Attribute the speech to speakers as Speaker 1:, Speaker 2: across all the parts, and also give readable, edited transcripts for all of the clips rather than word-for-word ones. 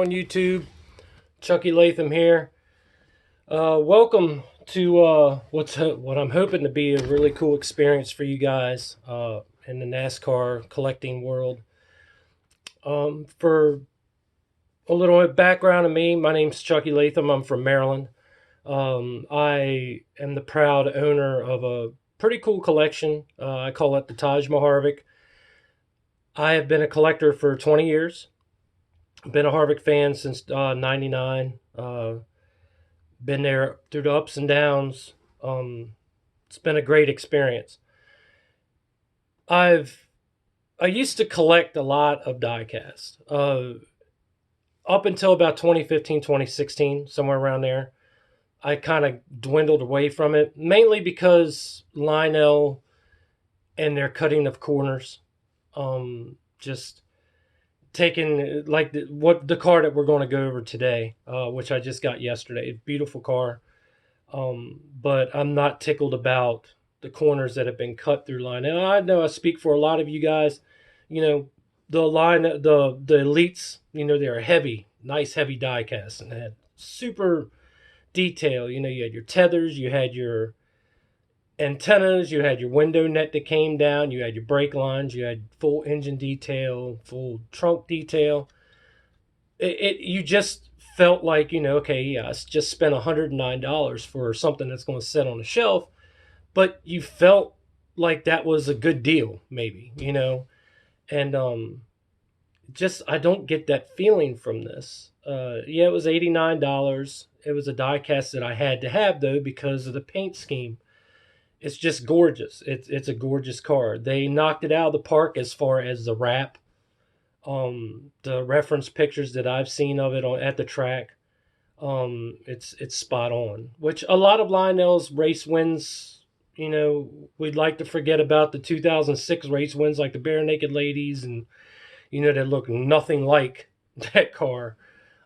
Speaker 1: on YouTube. Chucky Latham here. Welcome to what I'm hoping to be a really cool experience for you guys in the NASCAR collecting world. For a little background of me, my name's Chucky Latham. I'm from Maryland. I am the proud owner of a pretty cool collection. I call it the Harvick. I have been a collector for 20 years. Been a Harvick fan since '99. Been there through the ups and downs. It's been a great experience. I used to collect a lot of diecast. Up until about 2015, 2016, somewhere around there. I kind of dwindled away from it, mainly because Lionel and their cutting of corners. Just taking like the car that we're going to go over today, which I just got yesterday. Beautiful car, but I'm not tickled about the corners that have been cut through line. And I know I speak for a lot of you guys. You know, the elites. You know, they're heavy, nice heavy die cast, and they had super detail. You know, you had your tethers, you had your antennas, you had your window net that came down, you had your brake lines, you had full engine detail, full trunk detail. You just felt like, you know, okay, yeah, I just spent $109 for something that's going to sit on the shelf, but you felt like that was a good deal, maybe, you know, and just I don't get that feeling from this. Yeah, it was $89. It was a die cast that I had to have though because of the paint scheme. It's just gorgeous. It's a gorgeous car. They knocked it out of the park as far as the wrap. The reference pictures that I've seen of it at the track, it's spot on. Which a lot of Lionel's race wins, you know, we'd like to forget about the 2006 race wins like the Bare Naked Ladies, and you know that look nothing like that car.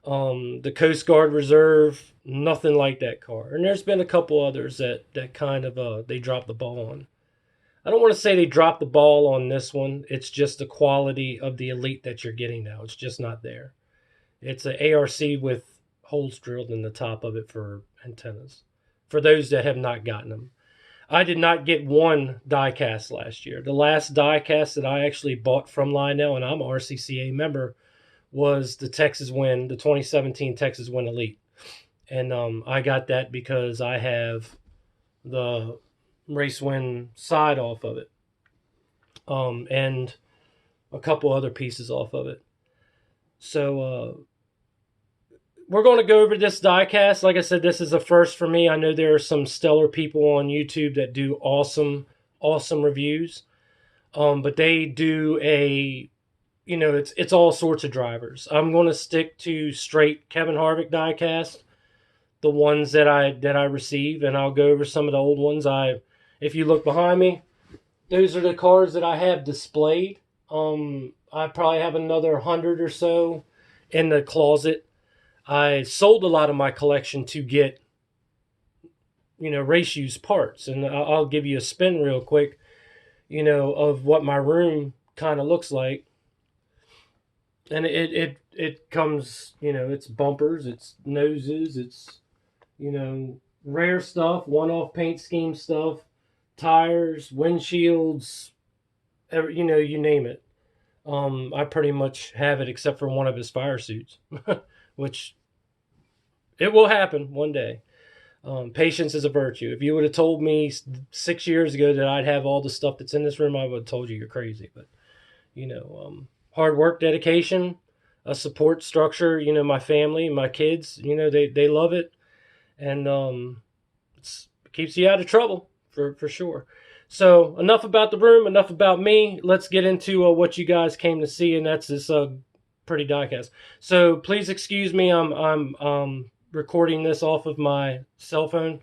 Speaker 1: The Coast Guard Reserve, nothing like that car. And there's been a couple others that kind of they dropped the ball on. I don't want to say they dropped the ball on this one. It's just the quality of the elite that you're getting now. It's just not there. It's an ARC with holes drilled in the top of it for antennas. For those that have not gotten them. I did not get one die cast last year. The last die cast that I actually bought from Lionel, and I'm an RCCA member, was the Texas Win, the 2017 Texas Win Elite. And I got that because I have the race win side off of it. And a couple other pieces off of it. So we're going to go over this diecast. Like I said, this is a first for me. I know there are some stellar people on YouTube that do awesome reviews. But they do you know, it's all sorts of drivers. I'm going to stick to straight Kevin Harvick diecast, the ones that I receive, and I'll go over some of the old ones. If you look behind me, those are the cars that I have displayed. I probably have another 100 or so in the closet. I sold a lot of my collection to get, you know, race used parts, and I'll give you a spin real quick, you know, of what my room kind of looks like. And it comes, you know, it's bumpers, it's noses, it's, you know, rare stuff, one-off paint scheme stuff, tires, windshields, you know, you name it. I pretty much have it except for one of his fire suits, which it will happen one day. Patience is a virtue. If you would have told me 6 years ago that I'd have all the stuff that's in this room, I would have told you you're crazy. But, you know, hard work, dedication, a support structure. You know, my family, my kids, you know, they love it. And it keeps you out of trouble, for sure. So enough about the room, enough about me. Let's get into what you guys came to see, and that's this pretty diecast. So please excuse me, I'm recording this off of my cell phone.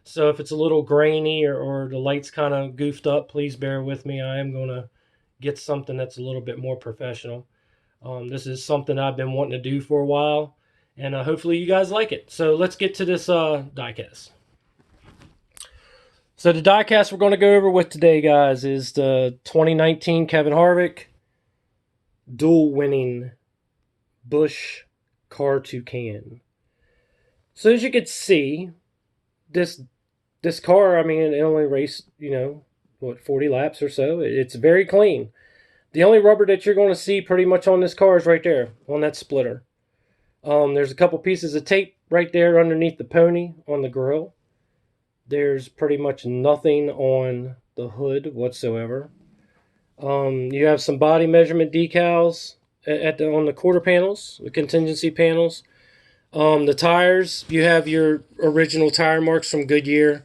Speaker 1: So if it's a little grainy or the light's kind of goofed up, please bear with me. I am going to get something that's a little bit more professional. This is something I've been wanting to do for a while, and hopefully you guys like it. So let's get to this diecast. So the diecast we're going to go over with today, guys, is the 2019 Kevin Harvick dual winning Busch car to can. So as you can see, this this car, I mean, it only raced, 40 laps or so. It's very clean. The only rubber that you're going to see pretty much on this car is right there on that splitter. There's a couple pieces of tape right there underneath the pony on the grill. There's pretty much nothing on the hood whatsoever. You have some body measurement decals on the quarter panels, the contingency panels. The tires, you have your original tire marks from Goodyear.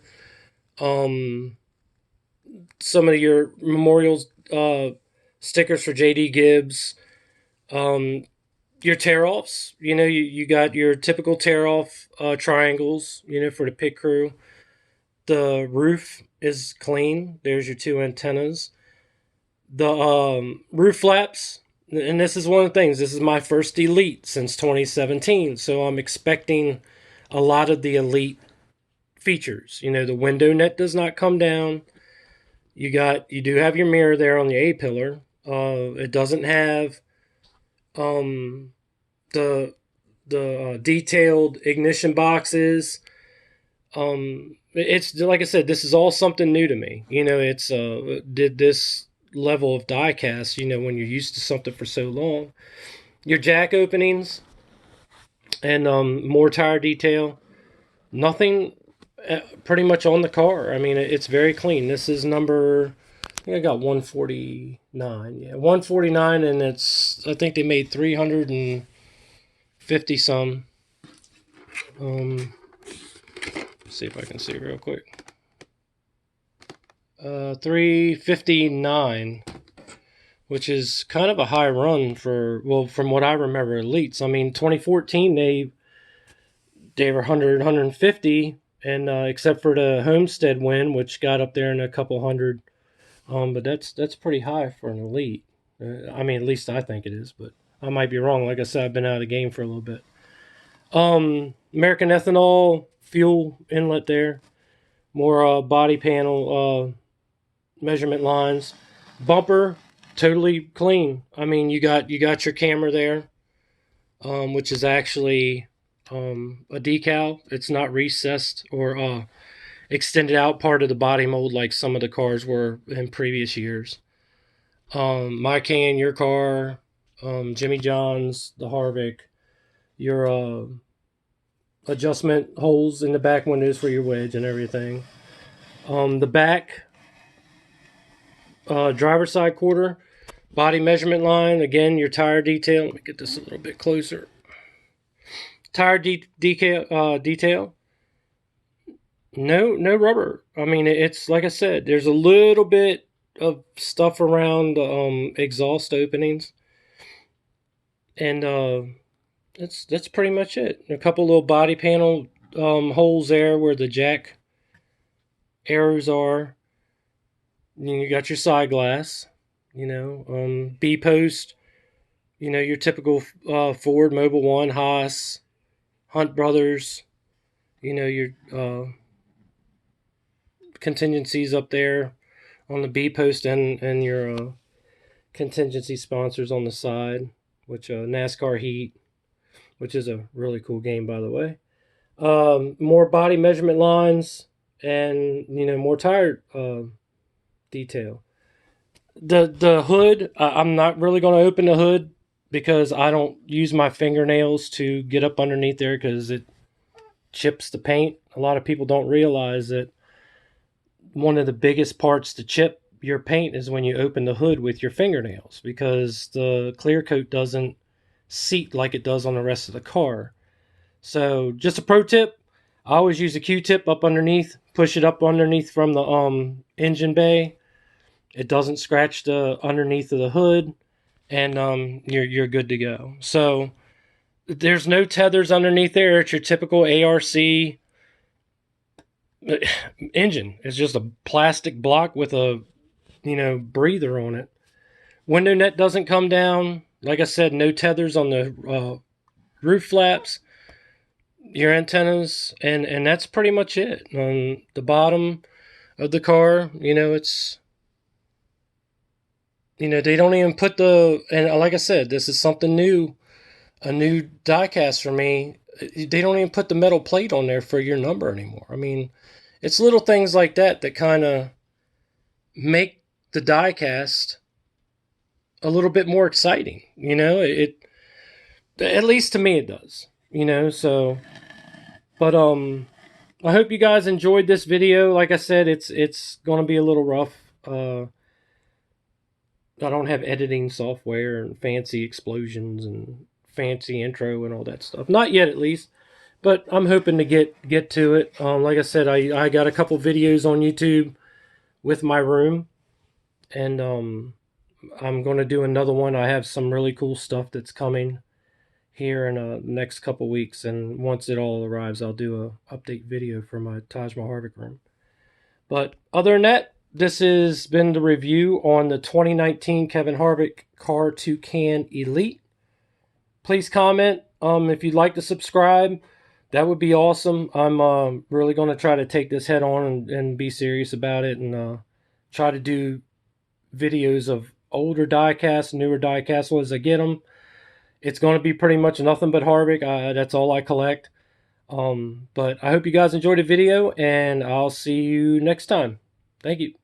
Speaker 1: Some of your memorials stickers for JD Gibbs. Your tear-offs, you got your typical tear-off triangles, for the pit crew. The roof is clean. There's your two antennas. The roof flaps, and this is one of the things. This is my first Elite since 2017, so I'm expecting a lot of the Elite features. The window net does not come down. You do have your mirror there on the A-pillar. It doesn't have the detailed ignition boxes. It's like I said, this is all something new to me. It's did this level of diecast, when you're used to something for so long. Your jack openings and more tire detail. Nothing pretty much on the car. I mean, it's very clean. This is number, I think I got 149. Yeah, 149, and I think they made 350 some. See if I can see real quick. 359, which is kind of a high run from what I remember, Elites. I mean, 2014 they were 100, 150, and except for the Homestead win, which got up there in a couple hundred. But that's pretty high for an Elite. I mean, at least I think it is, but I might be wrong. Like I said, I've been out of the game for a little bit. American Ethanol fuel inlet there. More body panel measurement lines. Bumper, totally clean. I mean, you got your camera there, which is actually a decal. It's not recessed or extended out part of the body mold like some of the cars were in previous years. My can, your car, Jimmy John's, the Harvick, your adjustment holes in the back windows for your wedge and everything. The back driver's side quarter, body measurement line, again, your tire detail. Let me get this a little bit closer. Tire detail. No rubber. I mean, it's like I said, there's a little bit of stuff around the exhaust openings, and that's pretty much it. A couple little body panel holes there where the jack arrows are. You got your side glass, B post, your typical Ford, Mobil 1, Haas, Hunt Brothers, your contingencies up there on the B post and your contingency sponsors on the side, which NASCAR Heat, which is a really cool game, by the way. More body measurement lines and more tire detail. The hood, I'm not really going to open the hood because I don't use my fingernails to get up underneath there because it chips the paint. A lot of people don't realize that one of the biggest parts to chip your paint is when you open the hood with your fingernails, because the clear coat doesn't seat like it does on the rest of the car. So just a pro tip, I always use a Q-tip up underneath, push it up underneath from the engine bay. It doesn't scratch the underneath of the hood, and you're good to go. So there's no tethers underneath there. It's your typical ARC engine. It's just a plastic block with a breather on it. Window net doesn't come down. Like I said, no tethers on the roof flaps, your antennas, and that's pretty much it. On the bottom of the car, it's they don't even put and like I said, this is something new a new diecast for me, they don't even put the metal plate on there for your number anymore. I mean, it's little things like that that kind of make the diecast a little bit more exciting. It at least to me it does. So but I hope you guys enjoyed this video. Like I said, it's going to be a little rough. I don't have editing software and fancy explosions and fancy intro and all that stuff. Not yet, at least. But I'm hoping to get to it. Like I said, I got a couple videos on YouTube with my room, and I'm going to do another one. I have some really cool stuff that's coming here in the next couple weeks, and once it all arrives, I'll do a update video for my Taj Mahal Harvick room. But other than that, this has been the review on the 2019 Kevin Harvick Car Toucan Elite. Please comment if you'd like to subscribe. That would be awesome. I'm really going to try to take this head on and be serious about it, and try to do videos of older diecasts, newer diecasts as I get them. It's going to be pretty much nothing but Harvick. That's all I collect. But I hope you guys enjoyed the video, and I'll see you next time. Thank you.